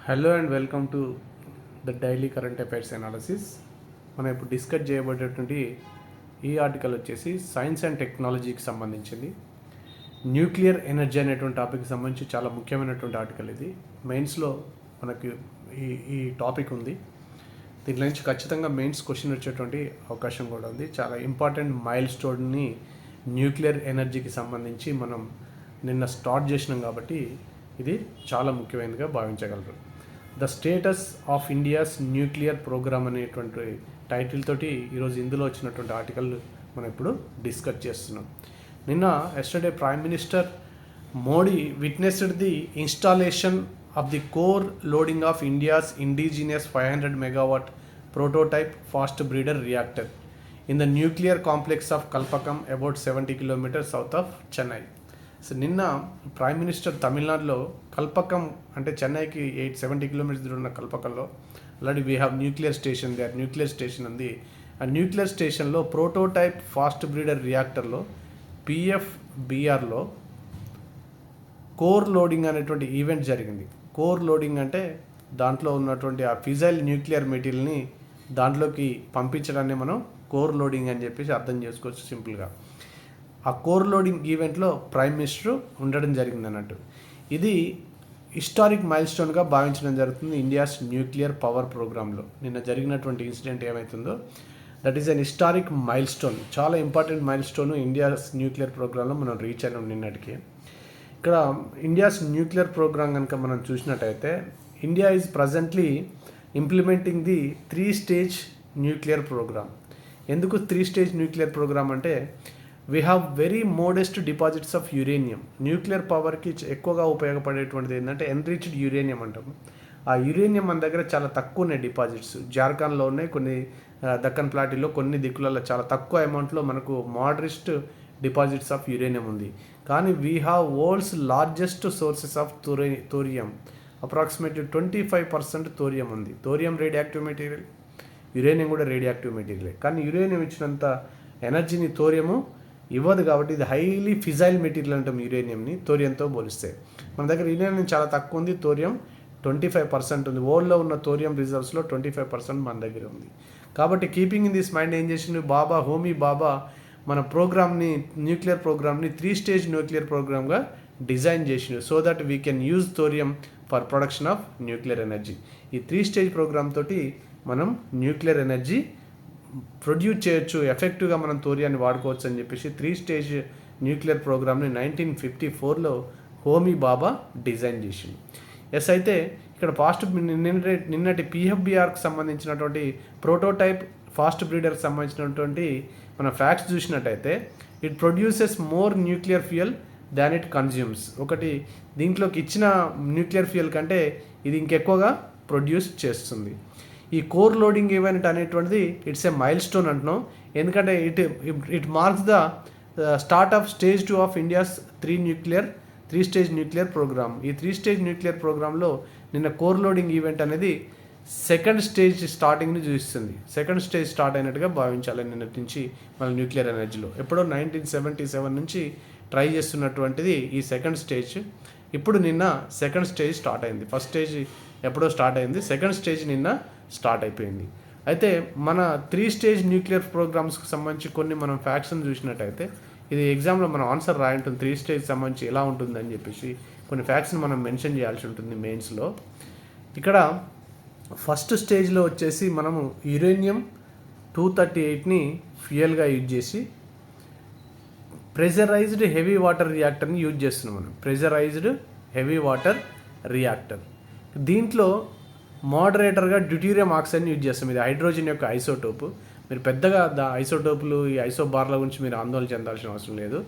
Hello and welcome to the daily current affairs analysis. మనం ఇప్పుడు discuss చేయబడేటువంటి ఈ article వచ్చేసి సైన్స్ అండ్ టెక్నాలజీకి సంబంధించింది. న్యూక్లియర్ ఎనర్జీ అనేటువంటి టాపిక్కి సంబంధించి చాలా ముఖ్యమైనటువంటి ఆర్టికల్ ఇది. మెయిన్స్లో మనకి ఈ టాపిక్ ఉంది. దీంట్లో నుంచి ఖచ్చితంగా మెయిన్స్ క్వశ్చన్ వచ్చేటువంటి అవకాశం కూడా ఉంది. చాలా ఇంపార్టెంట్ మైల్ స్టోన్ని న్యూక్లియర్ ఎనర్జీకి సంబంధించి మనం నిన్న స్టార్ట్ చేసినాం కాబట్టి ఇది చాలా ముఖ్యమైనదిగా భావించగలరు. The status of India's nuclear programme అనేటువంటి టైటిల్ తోటి ఈరోజు ఇందులో వచ్చినటువంటి ఆర్టికల్ మనం ఇప్పుడు డిస్కస్ చేస్తున్నాం. నిన్న yesterday prime minister Modi witnessed the installation of the core loading of India's indigenous 500 megawatt prototype fast breeder reactor in the nuclear complex of Kalpakkam about 70 kilometers south of Chennai. So నిన్న prime minister తమిళనాడులో కల్పక్కం అంటే చెన్నైకి 70 kilometres దూరం ఉన్న కల్పక్కంలో already we have nuclear station nuclear station ఉంది. ఆ nuclear స్టేషన్లో ప్రోటోటైప్ ఫాస్ట్ బ్రీడర్ రియాక్టర్లో PFBRలో కోర్ లోడింగ్ అనేటువంటి ఈవెంట్ జరిగింది. కోర్ లోడింగ్ అంటే దాంట్లో ఉన్నటువంటి ఆ ఫిజైల్ న్యూక్లియర్ మెటీరియల్ని దాంట్లోకి పంపించడాన్ని మనం కోర్ లోడింగ్ అని చెప్పేసి అర్థం చేసుకోవచ్చు సింపుల్గా. ఆ కోర్ లోడింగ్ ఈవెంట్లో ప్రైమ్ మినిస్టర్ ఉండడం జరిగింది అన్నట్టు. ఇది హిస్టారిక్ మైల్ స్టోన్గా భావించడం జరుగుతుంది ఇండియాస్ న్యూక్లియర్ పవర్ ప్రోగ్రాంలో. నిన్న జరిగినటువంటి ఇన్సిడెంట్ ఏమవుతుందో that is an historic milestone, చాలా important milestone India's nuclear ప్రోగ్రాంలో మనం రీచ్ అయినాం నిన్నటికి. ఇక్కడ ఇండియాస్ న్యూక్లియర్ ప్రోగ్రామ్ కనుక మనం చూసినట్టయితే India is presently implementing the 3 stage nuclear programme. ఎందుకు 3 స్టేజ్ న్యూక్లియర్ ప్రోగ్రామ్ అంటే we have very modest deposits of uranium. Nuclear పవర్కి ఎక్కువగా ఉపయోగపడేటువంటిది ఏంటంటే ఎన్రిచ్డ్ యురేనియం అంటాము. ఆ యురేనియం మన దగ్గర చాలా తక్కువ ఉన్నాయి డిపాజిట్స్. జార్ఖండ్లో ఉన్నాయి, కొన్ని దక్కన్ ప్లాటీలో, కొన్ని దిక్కులలో చాలా తక్కువ అమౌంట్లో మనకు మోడరెస్ట్ డిపాజిట్స్ ఆఫ్ యురేనియం ఉంది. కానీ we have world's largest sources of thorium. Approximately 25% thorium ఉంది. థోరియం రేడియాక్టివ్ మెటీరియల్, యురేనియం కూడా రేడియాక్టివ్ మెటీరియలే. కానీ యురేనియం ఇచ్చినంత ఎనర్జీని థోరియము ఇవ్వదు కాబట్టి ఇది హైలీ ఫిజైల్ మెటీరియల్ అంటాం యురేనియంని థోరియంతో పోలిస్తే. మన దగ్గర యురేనియం చాలా తక్కువ ఉంది, థోరియం 25% ఉంది. వరల్డ్లో ఉన్న థోరియం రిజర్వ్స్లో 25% మన దగ్గర ఉంది. కాబట్టి కీపింగ్ ఇన్ దిస్ మైండ్ ఏం చేసిండు హోమీ బాబా మన ప్రోగ్రామ్ని, న్యూక్లియర్ ప్రోగ్రామ్ని 3 స్టేజ్ న్యూక్లియర్ ప్రోగ్రామ్గా డిజైన్ చేసిండు so that we can use thorium for production of nuclear energy. ఈ 3 స్టేజ్ ప్రోగ్రామ్ తోటి మనం న్యూక్లియర్ ఎనర్జీ ప్రొడ్యూస్ చేయొచ్చు, ఎఫెక్టివ్గా మనం థోరియాన్ని వాడుకోవచ్చు అని చెప్పేసి 3 స్టేజ్ న్యూక్లియర్ ప్రోగ్రామ్ని 1954లో హోమీ బాబా డిజైన్ చేసింది. ఎస్, అయితే ఇక్కడ నిన్నటి PFBRకి సంబంధించినటువంటి ప్రోటోటైప్ ఫాస్ట్ బ్రీడర్కి సంబంధించినటువంటి మన ఫ్యాక్ట్స్ చూసినట్టయితే it produces more nuclear fuel than it consumes. ఒకటి, దీంట్లోకి ఇచ్చిన న్యూక్లియర్ ఫ్యూయల్ కంటే ఇది ఇంకెక్కువగా ప్రొడ్యూస్ చేస్తుంది. ఈ కోర్ లోడింగ్ ఈవెంట్ అనేటువంటిది ఇట్స్ ఏ మైల్ స్టోన్ అంటున్నాం. ఎందుకంటే it marks the start of stage 2 of India's 3 stage nuclear program. ఈ 3 స్టేజ్ న్యూక్లియర్ ప్రోగ్రాంలో నిన్న కోర్ లోడింగ్ ఈవెంట్ అనేది సెకండ్ స్టేజ్ స్టార్టింగ్ని చూపిస్తుంది. సెకండ్ స్టేజ్ స్టార్ట్ అయినట్టుగా భావించాలి నిన్నటి నుంచి మన న్యూక్లియర్ ఎనర్జీలో. ఎప్పుడో 1977 నుంచి ట్రై చేస్తున్నటువంటిది ఈ సెకండ్ స్టేజ్. ఇప్పుడు నిన్న సెకండ్ స్టేజ్ స్టార్ట్ అయింది. ఫస్ట్ స్టేజ్ ఎప్పుడో స్టార్ట్ అయింది, సెకండ్ స్టేజ్ నిన్న స్టార్ట్ అయిపోయింది. అయితే మన 3 స్టేజ్ న్యూక్లియర్ ప్రోగ్రామ్స్కి సంబంధించి కొన్ని మనం ఫ్యాక్ట్స్ని చూసినట్టయితే ఇది ఎగ్జామ్లో మనం ఆన్సర్ రాయి ఉంటుంది 3 స్టేజ్ సంబంధించి ఎలా ఉంటుందని చెప్పేసి కొన్ని ఫ్యాక్ట్స్ని మనం మెన్షన్ చేయాల్సి ఉంటుంది మెయిన్స్లో. ఇక్కడ ఫస్ట్ స్టేజ్లో వచ్చేసి మనము యురేనియం 238ని ఫ్యూయల్గా యూజ్ చేసి ప్రెజరైజ్డ్ హెవీ వాటర్ రియాక్టర్ని యూజ్ చేస్తున్నాం మనం. Pressurised heavy water reactor. దీంట్లో మోడరేటర్గా డ్యూటీరియం ఆక్సైడ్ని యూజ్ చేస్తాం. ఇది హైడ్రోజన్ యొక్క ఐసోటోపు. మీరు పెద్దగా ఐసోటోపులు, ఈ ఐసోబార్ల గురించి మీరు ఆందోళన చెందాల్సిన అవసరం లేదు.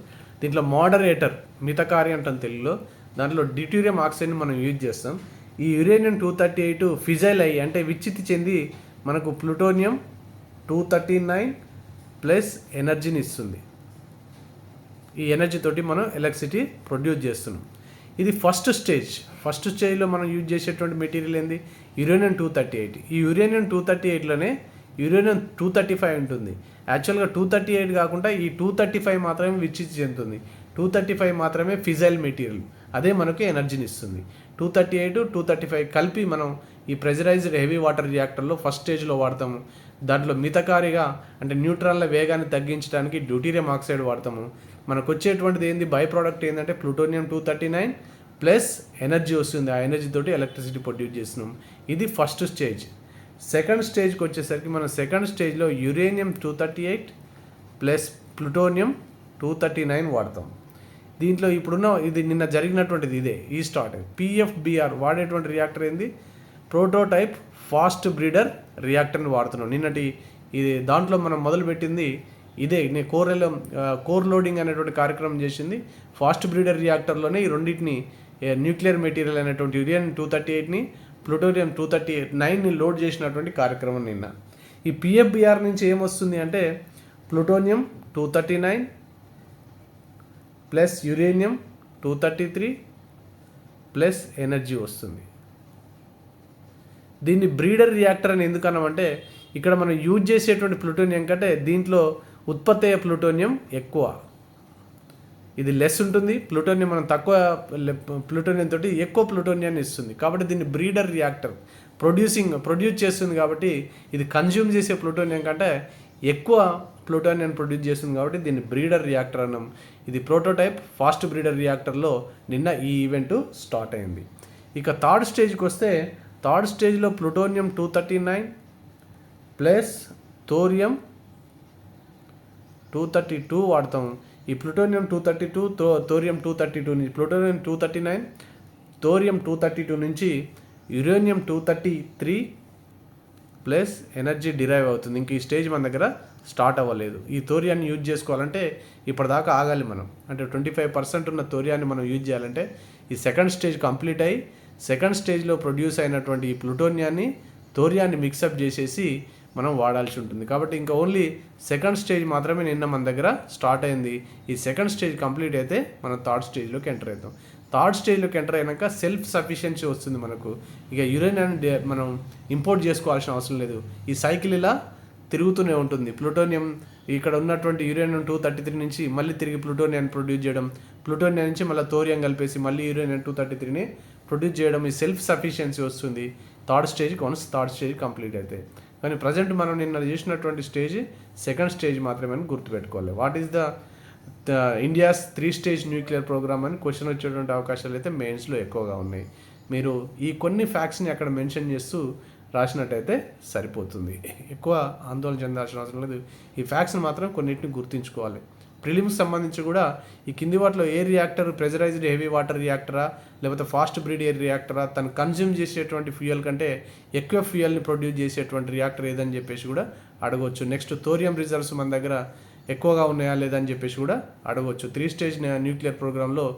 దీంట్లో మోడరేటర్, మితకారి అంటాం తెలుగులో, దాంట్లో డ్యూటీరియం ఆక్సైడ్ని మనం యూజ్ చేస్తాం. ఈ యురేనియం 238 ఫిజైల్ అయ్యి అంటే విచ్చితి చెంది మనకు ప్లూటోనియం 239 ప్లస్ ఎనర్జీని ఇస్తుంది. ఈ ఎనర్జీ తోటి మనం ఎలక్ట్రిసిటీ ప్రొడ్యూస్ చేస్తున్నాం. ఇది ఫస్ట్ స్టేజ్. ఫస్ట్ స్టేజ్లో మనం యూజ్ చేసేటువంటి మెటీరియల్ ఏంది? యురేనియం 238. ఈ యురేనియం 238లోనే యురేనియం 235 ఉంటుంది. యాక్చువల్గా 238 కాకుండా ఈ 235 మాత్రమే విచ్చితి చెందుతుంది. 235 మాత్రమే ఫిజైల్ మెటీరియల్, అదే మనకు ఎనర్జీని ఇస్తుంది. 238, 235 కలిపి మనం ఈ ప్రెజరైజ్డ్ హెవీ వాటర్ రియాక్టర్లో ఫస్ట్ స్టేజ్లో వాడతాము. దాంట్లో మితకారిగా అంటే న్యూట్రాన్ల వేగాన్ని తగ్గించడానికి డ్యూటీరియం ఆక్సైడ్ వాడతాము. మనకు వచ్చేటువంటిది ఏంది, బై ప్రోడక్ట్ ఏంటంటే ప్లూటోనియం 239 ప్లస్ ఎనర్జీ వస్తుంది. ఆ ఎనర్జీ తోటి ఎలక్ట్రిసిటీ ప్రొడ్యూస్ చేస్తున్నాం. ఇది ఫస్ట్ స్టేజ్. సెకండ్ స్టేజ్కి వచ్చేసరికి మనం సెకండ్ స్టేజ్లో యురేనియం 238 ప్లస్ ప్లూటోనియం 239 వాడతాం. దీంట్లో ఇప్పుడున్న ఇది నిన్న జరిగినటువంటిది ఇదే ఈ స్టార్ట్. పిఎఫ్బిఆర్ వాడేటువంటి రియాక్టర్ ఏంది, ప్రోటోటైప్ ఫాస్ట్ బ్రీడర్ రియాక్టర్ని వాడుతున్నాం. నిన్నటి ఇది దాంట్లో మనం మొదలుపెట్టింది ఇదే. నేను కోర్ లోడింగ్ అనేటువంటి కార్యక్రమం చేసింది ఫాస్ట్ బ్రీడర్ రియాక్టర్లోనే. ఈ రెండింటిని న్యూక్లియర్ మెటీరియల్ అనేటువంటి యురేనియం 238ని ప్లూటోనియం 239ని లోడ్ చేసినటువంటి కార్యక్రమం నిన్న. ఈ పిఎఫ్బిఆర్ నుంచి ఏమొస్తుంది అంటే plutonium 239 plus uranium 233 plus energy వస్తుంది. దీన్ని బ్రీడర్ రియాక్టర్ అని ఎందుకన్నామంటే ఇక్కడ మనం యూజ్ చేసేటువంటి ప్లూటోనియం కంటే దీంట్లో ఉత్పత్తి అయ్యే ప్లూటోనియం ఎక్కువ. ఇది లెస్ ఉంటుంది. ప్లూటోనియం మనం తక్కువ ప్లూటోనియం తోటి ఎక్కువ ప్లూటోనియాన్ని ఇస్తుంది. కాబట్టి దీన్ని బ్రీడర్ రియాక్టర్ ప్రొడ్యూస్ చేస్తుంది. కాబట్టి ఇది కన్జ్యూమ్ చేసే ప్లూటోనియం కంటే ఎక్కువ ప్లూటోనియం ప్రొడ్యూస్ చేస్తుంది. కాబట్టి దీన్ని బ్రీడర్ రియాక్టర్ అన్నాం. ఇది ప్రోటోటైప్ ఫాస్ట్ బ్రీడర్ రియాక్టర్లో నిన్న ఈ ఈవెంట్ స్టార్ట్ అయింది. ఇక థర్డ్ స్టేజ్కి వస్తే థర్డ్ స్టేజ్లో ప్లూటోనియం 239 ప్లస్ థోరియం 232 వాడతాం. ఈ ప్లూటోనియం 232 థోరియం 232 నుంచి ప్లూటోనియం 239 థోరియం 232 నుంచి యురేనియం 233 ప్లస్ ఎనర్జీ డిరైవ్ అవుతుంది. ఇంక ఈ స్టేజ్ మన దగ్గర స్టార్ట్ అవ్వలేదు. ఈ థోరియాన్ని యూజ్ చేసుకోవాలంటే ఇప్పటిదాకా ఆగాలి మనం. అంటే 25% ఉన్న థోరియాన్ని మనం యూజ్ చేయాలంటే ఈ సెకండ్ స్టేజ్ కంప్లీట్ అయ్యి సెకండ్ స్టేజ్లో ప్రొడ్యూస్ అయినటువంటి ఈ ప్లూటోనియాన్ని థోరియాన్ని మిక్సప్ చేసేసి మనం వాడాల్సి ఉంటుంది. కాబట్టి ఇంకా ఓన్లీ సెకండ్ స్టేజ్ మాత్రమే నిన్న మన దగ్గర స్టార్ట్ అయింది. ఈ సెకండ్ స్టేజ్ కంప్లీట్ అయితే మనం థర్డ్ స్టేజ్లోకి ఎంటర్ అవుతాం. థర్డ్ స్టేజ్లోకి ఎంటర్ అయినాక సెల్ఫ్ సఫిషియన్సీ వస్తుంది మనకు. ఇక యురేనియాన్ని మనం ఇంపోర్ట్ చేసుకోవాల్సిన అవసరం లేదు. ఈ సైకిల్ ఇలా తిరుగుతూనే ఉంటుంది. ప్లూటోనియం ఇక్కడ ఉన్నటువంటి యురేనియం 233 నుంచి మళ్ళీ తిరిగి ప్లూటోనియాన్ని ప్రొడ్యూస్ చేయడం, ప్లూటోనియం నుంచి మళ్ళీ థోరియం కలిపేసి మళ్ళీ యురేనియం 233ని ప్రొడ్యూస్ చేయడం. ఈ సెల్ఫ్ సఫిషియన్సీ వస్తుంది థర్డ్ స్టేజ్ కంప్లీట్ అయితే. కానీ ప్రజెంట్ మనం నిన్న చేసినటువంటి స్టేజ్ సెకండ్ స్టేజ్ మాత్రమే అని గుర్తుపెట్టుకోవాలి. What is the India's 3 stage nuclear program అని క్వశ్చన్ వచ్చేటువంటి అవకాశాలు అయితే మెయిన్స్లో ఎక్కువగా ఉన్నాయి. మీరు ఈ కొన్ని ఫ్యాక్ట్స్ని అక్కడ మెన్షన్ చేస్తూ రాసినట్టయితే సరిపోతుంది. ఎక్కువ ఆందోళన చెందాల్సిన అవసరం లేదు. ఈ ఫ్యాక్ట్స్ని మాత్రం కొన్నిటిని గుర్తుంచుకోవాలి. ప్రిలిమ్స్ సంబంధించి కూడా ఈ కింది వాటిలో ఏ రియాక్టర్ ప్రెజరైజ్డ్ హెవీ వాటర్ రియాక్టరా లేకపోతే ఫాస్ట్ బ్రీడర్ రియాక్టరా, తను కన్జ్యూమ్ చేసేటువంటి ఫ్యూయల్ కంటే ఎక్కువ ఫ్యూయల్ని ప్రొడ్యూస్ చేసేటువంటి రియాక్టర్ ఏదని చెప్పేసి కూడా అడగవచ్చు. నెక్స్ట్ థోరియం రిజర్వ్స్ మన దగ్గర ఎక్కువగా ఉన్నాయా లేదని చెప్పేసి కూడా అడగవచ్చు. 3 స్టేజ్ న్యూక్లియర్ ప్రోగ్రాంలో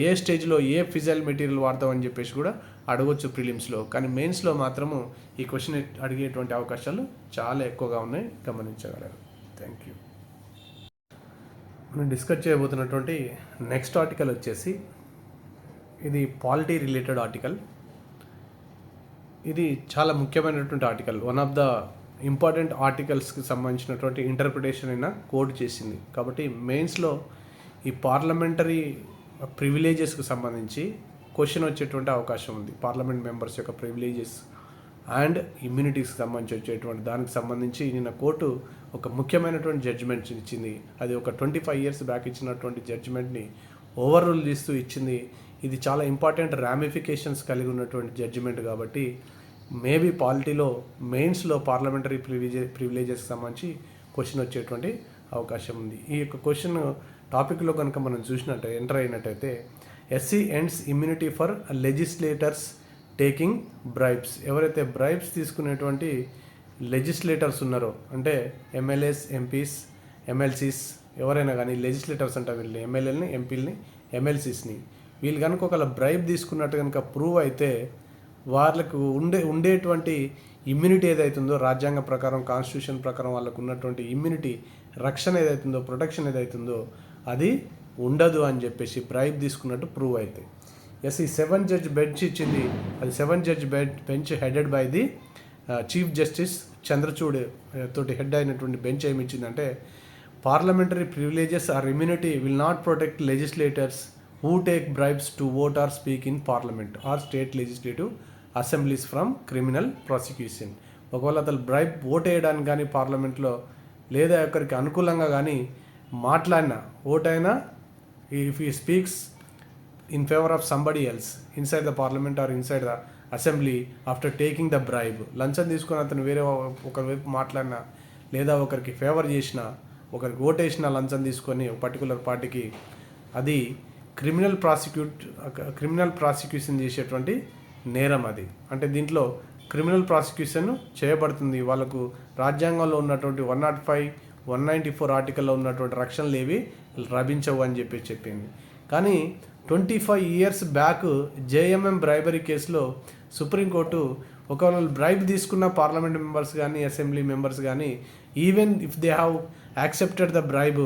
ఏ స్టేజ్లో ఏ ఫిజైల్ మెటీరియల్ వాడతామని చెప్పేసి కూడా అడగవచ్చు ప్రిలిమ్స్లో. కానీ మెయిన్స్లో మాత్రము ఈ క్వశ్చన్ అడిగేటువంటి అవకాశాలు చాలా ఎక్కువగా ఉన్నాయి, గమనించగలరు. Thank you. మనం డిస్కస్ చేయబోతున్నటువంటి నెక్స్ట్ ఆర్టికల్ వచ్చేసి ఇది పాలిటీ రిలేటెడ్ ఆర్టికల్. ఇది చాలా ముఖ్యమైనటువంటి article. One of the important ఆర్టికల్స్కి సంబంధించినటువంటి ఇంటర్ప్రిటేషన్ అయినా కోడ్ చేసింది. కాబట్టి మెయిన్స్లో ఈ పార్లమెంటరీ ప్రివిలేజెస్కి సంబంధించి క్వశ్చన్ వచ్చేటువంటి అవకాశం ఉంది. పార్లమెంట్ మెంబర్స్ యొక్క ప్రివిలేజెస్ అండ్ ఇమ్యూనిటీస్కి సంబంధించి వచ్చేటువంటి దానికి సంబంధించి నిన్న కోర్టు ఒక ముఖ్యమైనటువంటి జడ్జిమెంట్ ఇచ్చింది. అది ఒక 25 years బ్యాక్ ఇచ్చినటువంటి జడ్జిమెంట్ని ఓవర్ రూల్ చేస్తూ ఇచ్చింది. ఇది చాలా ఇంపార్టెంట్ రామిఫికేషన్స్ కలిగి ఉన్నటువంటి జడ్జిమెంట్. కాబట్టి మేబీ పాలిటీలో మెయిన్స్లో పార్లమెంటరీ ప్రివిలేజెస్కి సంబంధించి క్వశ్చన్ వచ్చేటువంటి అవకాశం ఉంది. ఈ యొక్క క్వశ్చన్ టాపిక్లో కనుక మనం ఎంటర్ అయినట్టయితే SC ends immunity for legislators taking bribes. ఎవరైతే బ్రైబ్స్ తీసుకునేటువంటి లెజిస్లేటర్స్ ఉన్నారో అంటే ఎమ్మెల్యేస్, ఎంపీస్, ఎమ్మెల్సీస్ ఎవరైనా కానీ లెజిస్లేటర్స్ అంటే వీళ్ళు ఎమ్మెల్యేలని, ఎంపీలని, ఎమ్మెల్సీస్ని వీళ్ళు కనుక ఒకవేళ బ్రైబ్ తీసుకున్నట్టు కనుక ప్రూవ్ అయితే వాళ్ళకు ఉండేటువంటి ఇమ్యూనిటీ ఏదైతుందో రాజ్యాంగ ప్రకారం, కాన్స్టిట్యూషన్ ప్రకారం వాళ్ళకు ఉన్నటువంటి ఇమ్యూనిటీ రక్షణ ఏదైతుందో, ప్రొటెక్షన్ ఏదైతుందో అది ఉండదు అని చెప్పేసి బ్రైబ్ తీసుకున్నట్టు ప్రూవ్ అయితే ఎస్ ఈ 7 judge బెంచ్ ఇచ్చింది. అది 7 judge bench headed by the chief justice Chandrachud తోటి హెడ్ అయినటువంటి బెంచ్ ఏమి ఇచ్చిందంటే parliamentary privileges or immunity will not protect legislators who take bribes to vote or speak in parliament or state legislative assemblies from criminal prosecution. ఒకవేళ అతను bribe vote వేయడానికి కానీ పార్లమెంట్లో లేదా ఒకరికి అనుకూలంగా కానీ మాట్లాడినా ఓటైనా if he speaks in favour of somebody else inside the parliament or inside the assembly after taking the bribe, లంచం తీసుకొని అతను వేరే ఒకరి వైపు మాట్లాడినా లేదా ఒకరికి ఫేవర్ చేసిన ఒకరికి ఓటేసిన లంచం తీసుకొని ఒక పర్టికులర్ పార్టీకి, అది క్రిమినల్ ప్రాసిక్యూషన్ చేసేటువంటి నేరం అది. అంటే దీంట్లో క్రిమినల్ ప్రాసిక్యూషన్ చేయబడుతుంది. వాళ్ళకు రాజ్యాంగంలో ఉన్నటువంటి 105, 194 ఆర్టికల్లో ఉన్నటువంటి రక్షణలు ఏవి లభించవు అని చెప్పింది. కానీ 25 years బ్యాక్ జేఎంఎం బ్రైబరీ కేసులో సుప్రీంకోర్టు ఒకవేళ బ్రైబ్ తీసుకున్న పార్లమెంట్ మెంబర్స్ కానీ అసెంబ్లీ మెంబర్స్ కానీ even if they have accepted the bribe,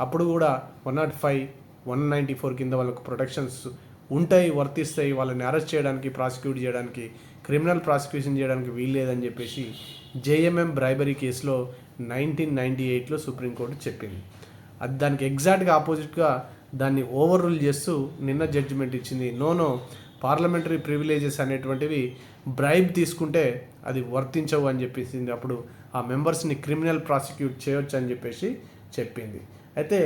అప్పుడు కూడా 105, 194 కింద వాళ్ళకు ప్రొటెక్షన్స్ ఉంటాయి, వర్తిస్తాయి. వాళ్ళని అరెస్ట్ చేయడానికి, ప్రాసిక్యూట్ చేయడానికి, క్రిమినల్ ప్రాసిక్యూషన్ చేయడానికి వీల్లేదని చెప్పేసి జేఎంఎం బ్రైబరీ కేసులో 1998లో సుప్రీంకోర్టు చెప్పింది. అది దానికి ఎగ్జాక్ట్గా ఆపోజిట్గా దాన్ని ఓవర్ రూల్ చేస్తూ నిన్న జడ్జిమెంట్ ఇచ్చింది. నో పార్లమెంటరీ ప్రివిలేజెస్ అనేటువంటివి బ్రైబ్ తీసుకుంటే అది వర్తించవు అని చెప్పేసింది. అప్పుడు ఆ మెంబర్స్ని క్రిమినల్ ప్రాసిక్యూట్ చేయొచ్చు అని చెప్పేసి చెప్పింది. అయితే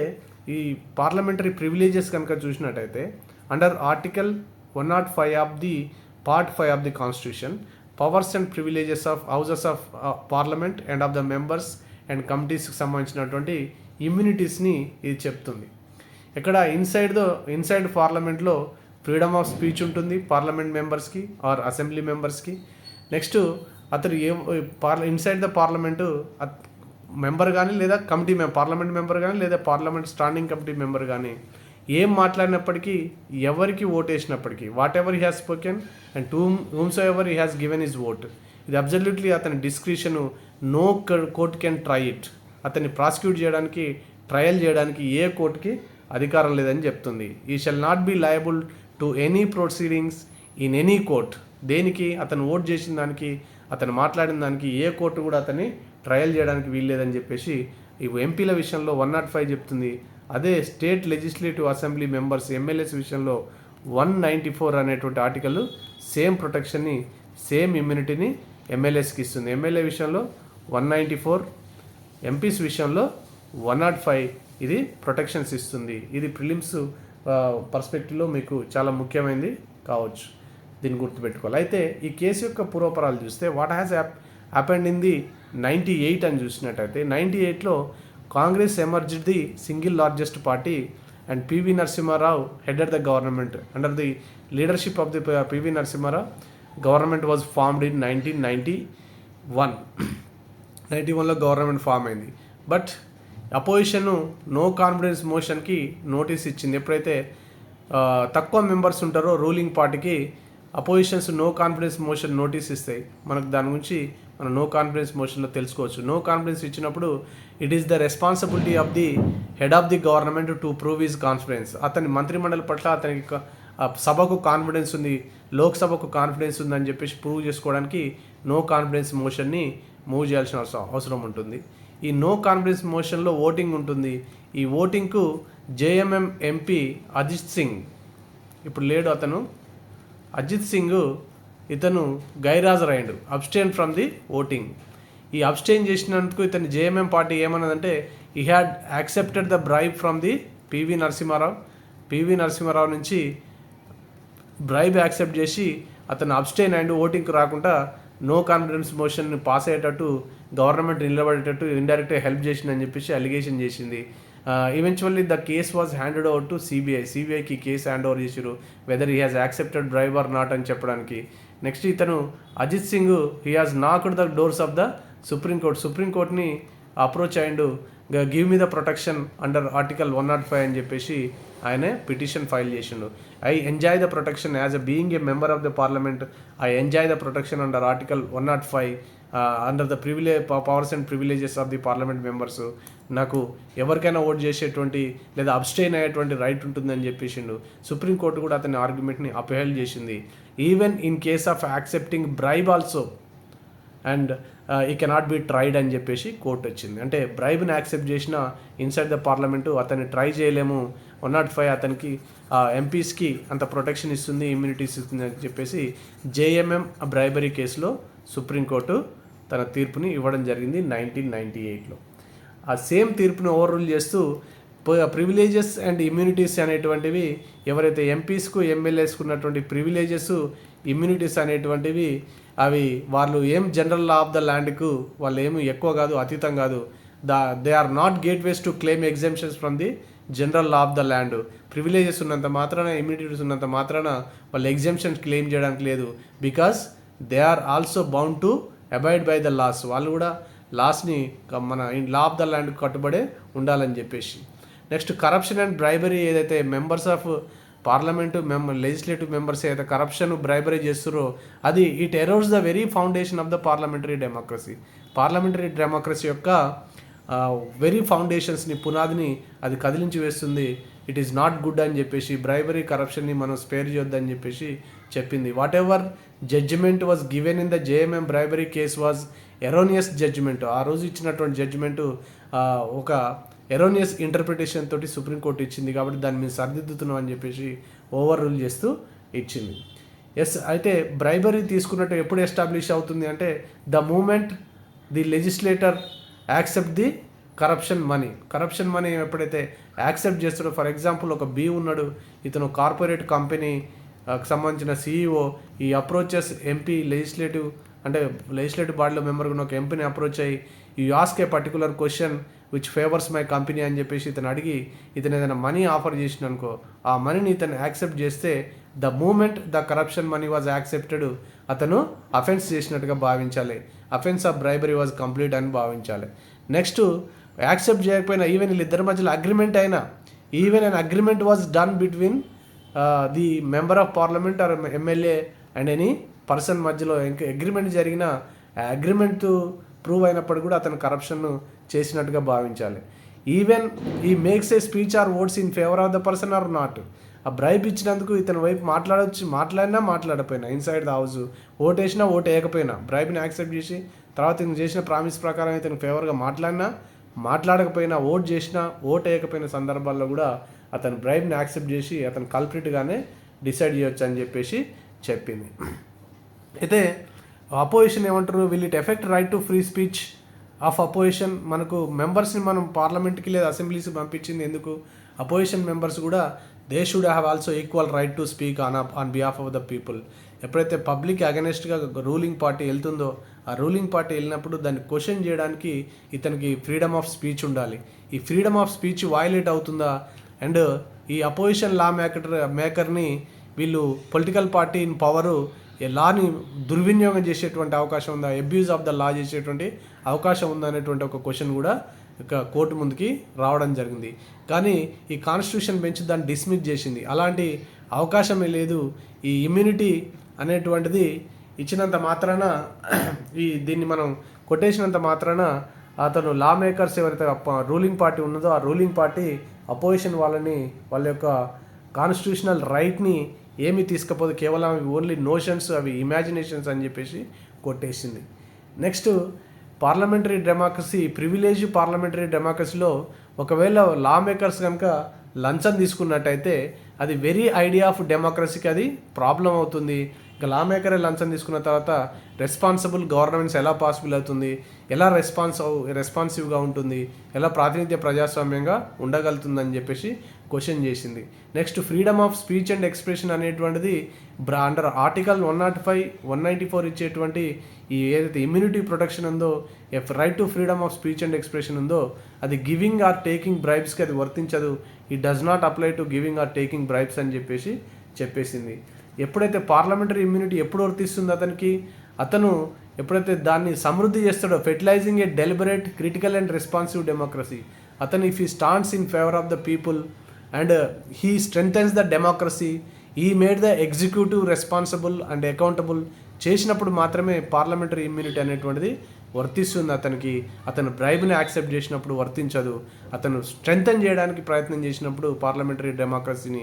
ఈ పార్లమెంటరీ ప్రివిలేజెస్ కనుక చూసినట్టయితే under article 105 of the part 5 of the constitution, powers and privileges of houses of parliament and of the members and కమిటీస్కి సంబంధించినటువంటి ఇమ్యూనిటీస్ని ఇది చెప్తుంది. ఇక్కడ ఇన్సైడ్ పార్లమెంట్లో ఫ్రీడమ్ ఆఫ్ స్పీచ్ ఉంటుంది పార్లమెంట్ మెంబర్స్కి ఆర్ అసెంబ్లీ మెంబర్స్కి. నెక్స్ట్ అతను ఇన్సైడ్ ద పార్లమెంటు మెంబర్ కానీ లేదా పార్లమెంట్ మెంబర్ కానీ లేదా పార్లమెంట్ స్టాండింగ్ కమిటీ మెంబర్ కానీ ఏం మాట్లాడినప్పటికీ, ఎవరికి ఓటేసినప్పటికీ, whatever he has spoken and to whomsoever he has given his vote, ఇది అబ్జల్యూట్లీ అతని discretion. No court can try it. అతన్ని ప్రాసిక్యూట్ చేయడానికి, ట్రయల్ చేయడానికి ఏ కోర్టుకి అధికారం లేదని చెప్తుంది. He shall not be liable to any proceedings in any court. దేనికి అతను ఓట్ చేసిన దానికి, అతను మాట్లాడిన దానికి ఏ కోర్టు కూడా అతన్ని ట్రయల్ చేయడానికి వీల్లేదని చెప్పేసి ఇవి ఎంపీల విషయంలో 105 చెప్తుంది. అదే state legislative assembly members MLAs విషయంలో 194 అనేటువంటి ఆర్టికల్ సేమ్ ప్రొటెక్షన్ని, సేమ్ ఇమ్యూనిటీని ఎమ్మెల్యేస్కి ఇస్తుంది. ఎమ్మెల్యే విషయంలో 194, ఎంపీస్ విషయంలో 105 ఇది ప్రొటెక్షన్స్ ఇస్తుంది. ఇది ప్రిలిమ్స్ పర్స్పెక్టివ్లో మీకు చాలా ముఖ్యమైనది కావచ్చు, దీన్ని గుర్తుపెట్టుకోవాలి. అయితే ఈ కేసు యొక్క పూర్వపరాలు చూస్తే what has happened in the 98 అని చూసినట్టయితే 98లో Congress emerged the single largest party and PV Narasimha Rao headed the government. Under the leadership of the PV Narasimha Rao government was formed in 1991. 91లో గవర్నమెంట్ ఫామ్ అయింది. బట్ అపోజిషన్ నో కాన్ఫిడెన్స్ మోషన్కి notice ఇచ్చింది. ఎప్పుడైతే తక్కువ members ఉంటారో రూలింగ్ పార్టీకి opposition's no confidence motion notice ఇస్తాయి. మనకు దాని గురించి మనం నో కాన్ఫిడెన్స్ మోషన్లో తెలుసుకోవచ్చు. నో కాన్ఫిడెన్స్ ఇచ్చినప్పుడు it is the responsibility of the head of the government to prove his confidence. అతని మంత్రిమండలి పట్ల అతనికి సభకు కాన్ఫిడెన్స్ ఉంది, లోక్సభకు కాన్ఫిడెన్స్ ఉందని చెప్పేసి ప్రూవ్ చేసుకోవడానికి నో కాన్ఫిడెన్స్ మోషన్ని మూవ్ చేయాల్సిన అవసరం ఉంటుంది. ఈ నో కాన్ఫిడెన్స్ మోషన్లో ఓటింగ్ ఉంటుంది. ఈ ఓటింగ్కు జేఎంఎం ఎంపీ అజిత్ సింగ్, ఇప్పుడు లేడు అతను, అజిత్ సింగ్ ఇతను గైరాజరైండు, అబ్స్టైన్ ఫ్రమ్ ది ఓటింగ్. ఈ అబ్స్టైన్ చేసినందుకు ఇతని జేఎంఎం పార్టీ ఏమన్నదంటే he had accepted the bribe from the PV Narasimha Rao నుంచి బ్రైబ్ యాక్సెప్ట్ చేసి అతను అబ్స్టైన్ అండ్ ఓటింగ్కి రాకుండా నో కాన్ఫిడెన్స్ మోషన్ పాస్ అయ్యేటట్టు గవర్నమెంట్ నిలబడేటట్టు ఇండైరెక్ట్గా హెల్ప్ చేసిందని చెప్పేసి అలిగేషన్ చేసింది. Eventually the case was handed over to సిబిఐకి కేసు హ్యాండ్ ఓవర్ చేసారు weather he has accepted bribe or not అని చెప్పడానికి. నెక్స్ట్ ఇతను Ajit Singh he has knocked the doors of the సుప్రీంకోర్ట్ని అప్రోచ్ అయ్యిండు, give me the protection under article 105 అని చెప్పేసి ఆయన పిటిషన్ ఫైల్ చేసిండు. I enjoy the protection as a being a member of the parliament, I enjoy the protection under article 105 under the powers and privileges of the parliament members. నాకు ఎవరికైనా vote చేసేటువంటి లేదా abstain అయ్యేటువంటి right ఉంటుందని చెప్పేసిండు. Supreme court కూడా అతని ఆర్గ్యుమెంట్ని upheld చేసింది. Even in case of accepting bribe also and ఈ కెనాట్ బి ట్రైడ్ అని చెప్పేసి కోర్టు వచ్చింది. అంటే బ్రైబ్ని యాక్సెప్ట్ చేసిన ఇన్సైడ్ ద పార్లమెంటు అతన్ని ట్రై చేయలేము, 105 అతనికి ఎంపీస్కి అంత ప్రొటెక్షన్ ఇస్తుంది, ఇమ్యూనిటీస్ ఇస్తుంది అని చెప్పేసి జేఎంఎం బ్రైబరీ కేసులో సుప్రీంకోర్టు తన తీర్పుని ఇవ్వడం జరిగింది 1998లో. ఆ సేమ్ తీర్పుని ఓవర్ రూల్ చేస్తూ ప్రివిలేజెస్ అండ్ ఇమ్యూనిటీస్ అనేటువంటివి ఎవరైతే ఎంపీస్కు ఎమ్మెల్యేస్కు ఉన్నటువంటి ప్రివిలేజెస్ ఇమ్యూనిటీస్ అనేటువంటివి అవి వాళ్ళు ఏం జనరల్ లా ఆఫ్ ద ల్యాండ్కు వాళ్ళు ఏమి ఎక్కువ కాదు, అతీతం కాదు. They are not gateways to claim exemptions from the general law of the land. Privileges ఉన్నంత మాత్రాన, ఇమ్యూనిటీస్ ఉన్నంత మాత్రాన వాళ్ళు ఎగ్జామ్షన్స్ క్లెయిమ్ చేయడానికి లేదు. Because they are also bound to abide by the laws. వాళ్ళు కూడా లాస్ని మన లా ఆఫ్ ద ల్యాండ్ కట్టుబడే ఉండాలని చెప్పేసి. నెక్స్ట్ కరప్షన్ అండ్ బ్రైబరీ ఏదైతే members of parliament legislative members ఏదైతే కరప్షన్ బ్రైబరీ చేస్తారో అది it erodes the very foundation of the parliamentary democracy. Parliamentary democracy యొక్క వెరీ ఫౌండేషన్స్ని, పునాదిని అది కదిలించి వేస్తుంది. ఇట్ ఈస్ నాట్ గుడ్ అని చెప్పేసి బ్రైబరీ కరప్షన్ని మనం స్పేర్ చేయొద్దని చెప్పేసి చెప్పింది. Whatever judgement was given in the JMM bribery case was erroneous judgement. ఆ రోజు ఇచ్చినటువంటి జడ్జిమెంటు ఒక ఎరోనియస్ ఇంటర్ప్రిటేషన్ తోటి సుప్రీంకోర్టు ఇచ్చింది, కాబట్టి దాన్ని మేము సరిదిద్దుతున్నాం అని చెప్పేసి ఓవర్ రూల్ చేస్తూ ఇచ్చింది. ఎస్, అయితే బ్రైబరీ తీసుకున్నట్టు ఎప్పుడు ఎస్టాబ్లిష్ అవుతుంది అంటే the moment the legislator accept the corruption money ఎప్పుడైతే యాక్సెప్ట్ చేస్తాడో, ఫర్ ఎగ్జాంపుల్ ఒక బి ఉన్నాడు, ఇతను కార్పొరేట్ కంపెనీ సంబంధించిన CEO, he approaches MP legislative బాడీలో మెంబర్ ఉన్న ఒక ఎంపీని అప్రోచ్ అయ్యి you ask a particular question which favours my company అని చెప్పేసి ఇతను అడిగి ఇతను ఏదైనా మనీ ఆఫర్ చేసిన అనుకో, ఆ మనీని ఇతను యాక్సెప్ట్ చేస్తే the moment the corruption money was accepted అతను అఫెన్స్ చేసినట్టుగా భావించాలి. Offence of bribery was complete అని భావించాలి. నెక్స్ట్ యాక్సెప్ట్ చేయకపోయినా ఈవెన్ వీళ్ళిద్దరి మధ్యలో అగ్రిమెంట్ అయినా, even an agreement was done between the member of parliament or MLA and any person మధ్యలో ఇంకా అగ్రిమెంట్ జరిగిన అగ్రిమెంట్ ప్రూవ్ అయినప్పుడు కూడా అతను కరప్షన్ చేసినట్టుగా భావించాలి. Even he makes a speech or votes in favour of the person or not. ఆ bribe ఇచ్చినందుకు ఇతని వైపు మాట్లాడినా మాట్లాడకపోయినా, ఇన్సైడ్ ద హౌస్ ఓటు వేసినా ఓటు వేయకపోయినా, బ్రైబ్ని యాక్సెప్ట్ చేసి తర్వాత ఇతను చేసిన ప్రామిస్ ప్రకారం ఇతను ఫేవర్గా మాట్లాడకపోయినా, ఓటు చేసినా ఓటు వేయకపోయిన సందర్భాల్లో కూడా అతను బ్రైబ్ని యాక్సెప్ట్ చేసి అతను కల్ప్రిట్గానే డిసైడ్ చేయొచ్చు అని చెప్పేసి చెప్పింది. అయితే అపోజిషన్ ఏమంటారు, will it effect right to free speech of opposition. మనకు మెంబర్స్ని మనం పార్లమెంట్కి లేదా అసెంబ్లీస్కి పంపించింది ఎందుకు? అపోజిషన్ మెంబర్స్ కూడా they should have also equal right to speak on behalf of the people. ఎప్పుడైతే పబ్లిక్ అగెనెస్ట్గా రూలింగ్ పార్టీ వెళ్తుందో, ఆ రూలింగ్ పార్టీ వెళ్ళినప్పుడు దాన్ని క్వశ్చన్ చేయడానికి ఇతనికి ఫ్రీడమ్ ఆఫ్ స్పీచ్ ఉండాలి. ఈ ఫ్రీడమ్ ఆఫ్ స్పీచ్ వయలేట్ అవుతుందా? అండ్ ఈ అపోజిషన్ లా మేకర్ని వీళ్ళు పొలిటికల్ పార్టీ ఇన్ పవరు లాని దుర్వినియోగం చేసేటువంటి అవకాశం ఉందా, అబ్యూజ్ ఆఫ్ ద లా చేసేటువంటి అవకాశం ఉందా అనేటువంటి ఒక క్వశ్చన్ కూడా ఇక కోర్టు ముందుకి రావడం జరిగింది. కానీ ఈ కాన్స్టిట్యూషన్ బెంచ్ దాన్ని డిస్మిస్ చేసింది. అలాంటి అవకాశమే లేదు. ఈ ఇమ్యూనిటీ అనేటువంటిది ఇచ్చినంత మాత్రాన, దీన్ని మనం కొట్టేసినంత మాత్రాన అతను లా మేకర్స్ ఎవరైతే రూలింగ్ పార్టీ ఉన్నదో ఆ రూలింగ్ పార్టీ అపోజిషన్ వాళ్ళ యొక్క కాన్స్టిట్యూషనల్ రైట్ని ఏమీ తీసుకపోతే కేవలం అవి ఓన్లీ నోషన్స్, అవి ఇమాజినేషన్స్ అని చెప్పేసి కొట్టేసింది. Next parliamentary democracy, privilege parliamentary డెమోక్రసీలో ఒకవేళ లా మేకర్స్ కనుక లంచం తీసుకున్నట్టయితే అది వెరీ ఐడియా ఆఫ్ డెమోక్రసీకి అది ప్రాబ్లం అవుతుంది. ఇంకా లా మేకరే లంచం తీసుకున్న తర్వాత రెస్పాన్సిబుల్ గవర్నమెంట్స్ ఎలా పాసిబుల్ అవుతుంది, ఎలా రెస్పాన్సివ్గా ఉంటుంది, ఎలా ప్రాతినిధ్య ప్రజాస్వామ్యంగా ఉండగలుగుతుందని చెప్పేసి క్వశ్చన్ చేసింది. Next freedom of speech and expression అనేటువంటిది అండర్ ఆర్టికల్ 105, 194 ఇచ్చేటువంటి ఈ ఏదైతే ఇమ్యూనిటీ ప్రొటెక్షన్ ఉందో, right to freedom of speech and expression ఉందో అది గివింగ్ ఆర్ టేకింగ్ బ్రైబ్స్కి అది వర్తించదు. It does not apply to giving or taking bribes అని చెప్పేసింది. ఎప్పుడైతే పార్లమెంటరీ ఇమ్యూనిటీ ఎప్పుడు వర్తిస్తుందో అతను ఎప్పుడైతే దాన్ని సమృద్ధి చేస్తాడో, fertilising a deliberate critical and responsive democracy, అతను if he stands in favour of the people and he strengthens the democracy, he made the executive responsible and accountable చేసినప్పుడు మాత్రమే పార్లమెంటరీ ఇమ్యూనిటీ అనేటువంటిది వర్తిస్తుంది అతనికి. అతను బ్రైబ్ని యాక్సెప్ట్ చేసినప్పుడు వర్తించదు. అతను స్ట్రెంథన్ చేయడానికి ప్రయత్నం చేసినప్పుడు పార్లమెంటరీ డెమోక్రసీని,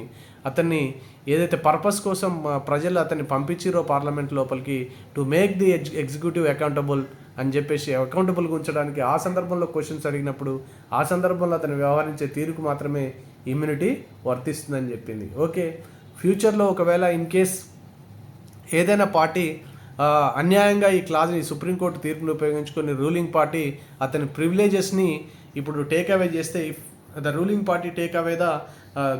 అతన్ని ఏదైతే పర్పస్ కోసం ప్రజలు అతన్ని పంపించిరో పార్లమెంట్ లోపలికి to make the executive accountable, అని చెప్పేసి అకౌంటబుల్గా ఉంచడానికి ఆ సందర్భంలో క్వశ్చన్స్ అడిగినప్పుడు ఆ సందర్భంలో అతను వ్యవహరించే తీరుకు మాత్రమే ఇమ్యూనిటీ వర్తిస్తుందని చెప్పింది. ఓకే, ఫ్యూచర్లో ఒకవేళ ఇన్ కేస్ ఏదైనా పార్టీ అన్యాయంగా ఈ క్లాజ్ని సుప్రీంకోర్టు తీర్పును ఉపయోగించుకొని రూలింగ్ పార్టీ అతని ప్రివిలేజెస్ని ఇప్పుడు టేక్ అవే చేస్తే, if the ruling party take away the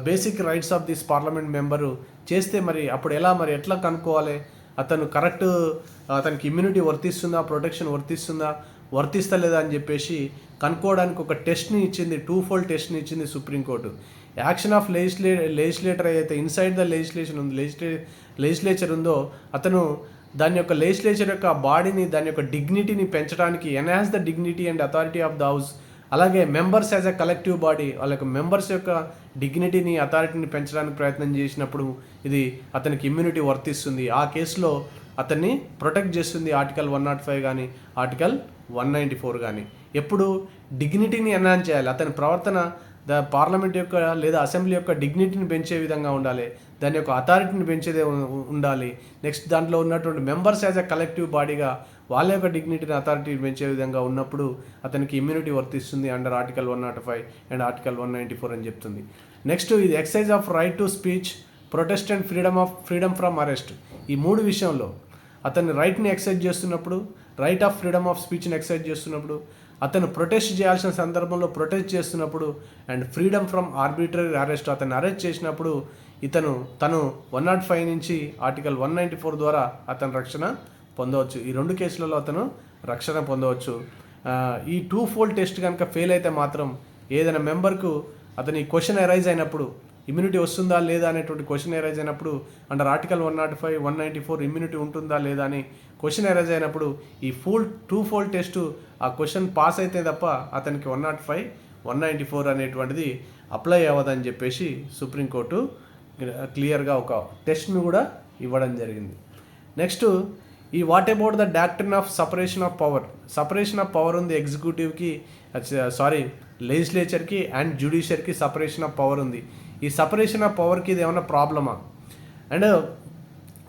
basic rights of this parliament member చేస్తే మరి అప్పుడు ఎట్లా కనుక్కోవాలి అతను కరెక్ట్, అతనికి ఇమ్యూనిటీ వర్తిస్తుందా, ప్రొటెక్షన్ వర్తిస్తలేదా అని చెప్పేసి కనుక్కోవడానికి ఒక టెస్ట్ని ఇచ్చింది, 2-fold టెస్ట్ని ఇచ్చింది సుప్రీంకోర్టు. యాక్షన్ ఆఫ్ లెజిస్లేటర్ అయితే ఇన్సైడ్ ద లెజిస్లేషన్ ఉంది, లెజిస్లేచర్ ఉందో అతను దాని యొక్క లెజిస్లేచర్ యొక్క బాడీని, దాని యొక్క డిగ్నిటీని పెంచడానికి, enhance the dignity and authority of the house, అలాగే members as a collective body వాళ్ళ యొక్క మెంబర్స్ యొక్క డిగ్నిటీని, అథారిటీని పెంచడానికి ప్రయత్నం చేసినప్పుడు ఇది అతనికి ఇమ్యూనిటీ వర్తిస్తుంది. ఆ కేసులో అతన్ని ప్రొటెక్ట్ చేస్తుంది ఆర్టికల్ 105 కానీ ఆర్టికల్ 194 కానీ. ఎప్పుడు డిగ్నిటీని ఎన్హాన్స్ చేయాలి, అతని ప్రవర్తన పార్లమెంట్ యొక్క లేదా అసెంబ్లీ యొక్క డిగ్నిటీని పెంచే విధంగా ఉండాలి, దాని యొక్క అథారిటీని పెంచేదే ఉండాలి. నెక్స్ట్ దాంట్లో ఉన్నటువంటి మెంబర్స్ యాజ్ ఎ కలెక్టివ్ బాడీగా వాళ్ళ యొక్క డిగ్నిటీని, అథారిటీని పెంచే విధంగా ఉన్నప్పుడు అతనికి ఇమ్యూనిటీ వర్తిస్తుంది అండర్ ఆర్టికల్ 105 అండ్ ఆర్టికల్ 194 అని చెప్తుంది. నెక్స్ట్ ఇది excise of right to speech, protest and freedom from arrest. ఈ 3 విషయంలో అతని రైట్ని ఎక్సైజ్ చేస్తున్నప్పుడు, రైట్ ఆఫ్ ఫ్రీడమ్ ఆఫ్ స్పీచ్ని ఎక్సైజ్ చేస్తున్నప్పుడు, అతను ప్రొటెస్ట్ చేయాల్సిన సందర్భంలో ప్రొటెస్ట్ చేస్తున్నప్పుడు, and freedom from arbitrary arrest, అతన్ని అరెస్ట్ చేసినప్పుడు తను 105 నుంచి ఆర్టికల్ 194 ద్వారా అతను రక్షణ పొందవచ్చు. ఈ 2 కేసులలో అతను రక్షణ పొందవచ్చు. ఈ 2-fold టెస్ట్ కనుక ఫెయిల్ అయితే మాత్రం ఏదైనా మెంబర్కు అతని క్వశ్చన్ అరైజ్ అయినప్పుడు, ఇమ్యూనిటీ వస్తుందా లేదా అనేటువంటి క్వశ్చన్ అరైజ్ అయినప్పుడు అండర్ ఆర్టికల్ 105, 194 ఇమ్యూనిటీ ఉంటుందా లేదా అని క్వశ్చన్ అరైజ్ అయినప్పుడు ఈ 2-fold టెస్ట్ ఆ క్వశ్చన్ పాస్ అయితే తప్ప అతనికి 105, 194 అనేటువంటిది అప్లై అవ్వదని చెప్పేసి సుప్రీంకోర్టు క్లియర్గా ఒక టెస్ట్ను కూడా ఇవ్వడం జరిగింది. నెక్స్ట్ ఈ what about the doctrine of separation of power ఉంది ఎగ్జిక్యూటివ్కి, లెజిస్లేచర్కి అండ్ జ్యుడిషియర్కి సపరేషన్ ఆఫ్ పవర్ ఉంది. ఈ సపరేషన్ ఆఫ్ పవర్కి ఇది ఏమైనా ప్రాబ్లమా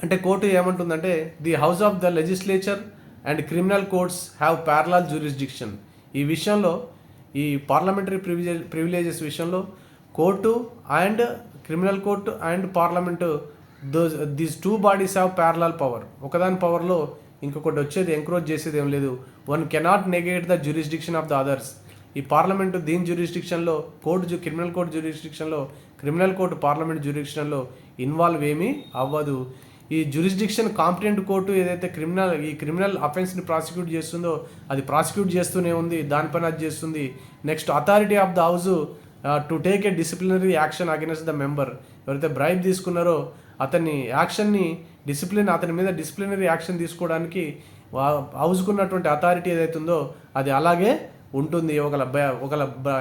అంటే కోర్టు ఏమంటుందంటే the house of the legislature and criminal courts have parallel jurisdiction. ఈ విషయంలో ఈ పార్లమెంటరీ ప్రివిలేజెస్ విషయంలో court and criminal court and parliament these 2 bodies have parallel power. ఒకదాని పవర్లో ఇంకొకటి వచ్చేది ఎంక్రోచ్ చేసేది ఏం లేదు. One cannot negate the jurisdiction of the others. ఈ పార్లమెంటు దీని జ్యూరిస్డిక్షన్లో, క్రిమినల్ కోర్టు జ్యూరిస్డిక్షన్లో, క్రిమినల్ కోర్టు పార్లమెంట్ జ్యూరిస్డిక్షన్లో ఇన్వాల్వ్ ఏమీ అవ్వదు. ఈ జ్యూరిస్డిక్షన్ కాంపిటెంట్ కోర్టు ఏదైతే క్రిమినల్ అఫెన్స్ని ప్రాసిక్యూట్ చేస్తుందో అది ప్రాసిక్యూట్ చేస్తూనే ఉంది, దానిపైన అది చేస్తుంది. Next authority of the house to take a disciplinary action against the member. ఎవరైతే బ్రైబ్ తీసుకున్నారో అతని మీద డిసిప్లినరీ యాక్షన్ తీసుకోవడానికి హౌస్కున్నటువంటి అథారిటీ ఏదైతే ఉందో అది అలాగే ఉంటుంది.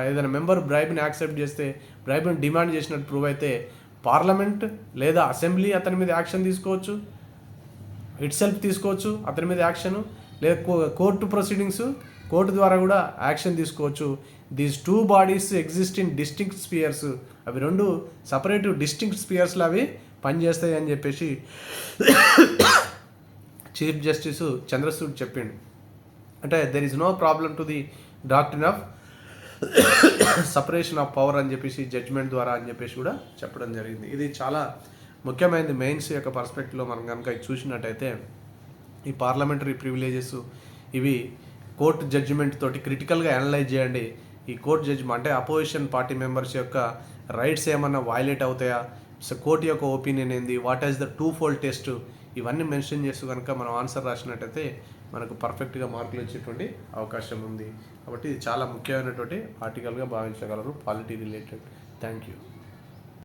ఏదైనా మెంబర్ బ్రైబ్ని యాక్సెప్ట్ చేస్తే, బ్రైబ్ని డిమాండ్ చేసినట్టు ప్రూవ్ అయితే పార్లమెంట్ లేదా అసెంబ్లీ అతని మీద యాక్షన్ తీసుకోవచ్చు, తీసుకోవచ్చు అతని మీద యాక్షన్, లేదా కోర్టు ప్రొసీడింగ్స్, కోర్టు ద్వారా కూడా యాక్షన్ తీసుకోవచ్చు. These 2 bodies exist in distinct spheres. అవి 2 సపరేట్ డిస్టింక్ట్ స్పియర్స్లో అవి పనిచేస్తాయి అని చెప్పేసి చీఫ్ జస్టిస్ చంద్రచూడ్ చెప్పిండు. అంటే there is no problem to the doctrine of separation of power అని చెప్పేసి జడ్జ్మెంట్ ద్వారా అని చెప్పేసి కూడా చెప్పడం జరిగింది. ఇది చాలా ముఖ్యమైనది మెయిన్స్ యొక్క పర్స్పెక్టివ్లో మనం కనుక చూసినట్టయితే ఈ పార్లమెంటరీ ప్రివిలేజెస్ ఇవి కోర్టు జడ్జిమెంట్ తోటి క్రిటికల్గా అనలైజ్ చేయండి. ఈ కోర్టు జడ్జిమెంట్ అంటే అపోజిషన్ పార్టీ మెంబర్స్ యొక్క రైట్స్ ఏమన్నా వైలేట్ అవుతాయా, కోర్టు యొక్క ఒపీనియన్ ఏంది, what is the 2-fold test, ఇవన్నీ మెన్షన్ చేస్తూ కనుక మనం ఆన్సర్ రాసినట్టయితే మనకు పర్ఫెక్ట్గా మార్కులు వచ్చేటువంటి అవకాశం ఉంది. కాబట్టి ఇది చాలా ముఖ్యమైనటువంటి ఆర్టికల్గా భావించగలరు పాలిటీ రిలేటెడ్. Thank you.